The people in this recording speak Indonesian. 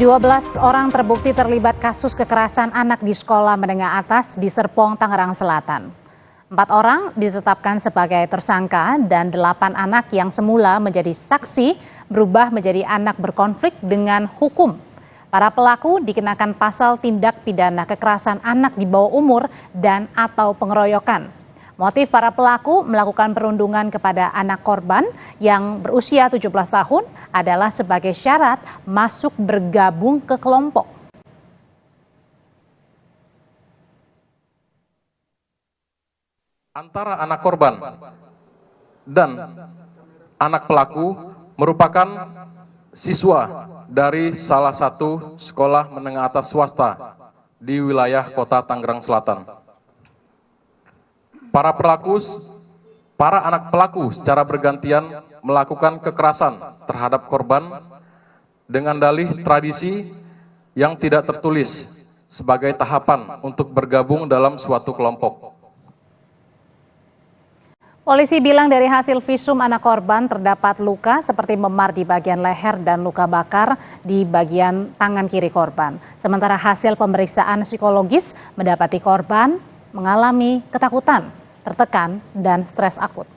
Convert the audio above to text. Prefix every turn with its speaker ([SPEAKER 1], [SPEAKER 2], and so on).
[SPEAKER 1] 12 orang terbukti terlibat kasus kekerasan anak di sekolah menengah atas di Serpong, Tangerang Selatan. 4 orang ditetapkan sebagai tersangka dan 8 anak yang semula menjadi saksi berubah menjadi anak berkonflik dengan hukum. Para pelaku dikenakan pasal tindak pidana kekerasan anak di bawah umur dan atau pengeroyokan. Motif para pelaku melakukan perundungan kepada anak korban yang berusia 17 tahun adalah sebagai syarat masuk bergabung ke kelompok.
[SPEAKER 2] Antara anak korban dan anak pelaku merupakan siswa dari salah satu sekolah menengah atas swasta di wilayah kota Tangerang Selatan. Para anak pelaku secara bergantian melakukan kekerasan terhadap korban dengan dalih tradisi yang tidak tertulis sebagai tahapan untuk bergabung dalam suatu kelompok.
[SPEAKER 1] Polisi bilang dari hasil visum anak korban terdapat luka seperti memar di bagian leher dan luka bakar di bagian tangan kiri korban. Sementara hasil pemeriksaan psikologis mendapati korban mengalami ketakutan, tertekan, dan stres akut.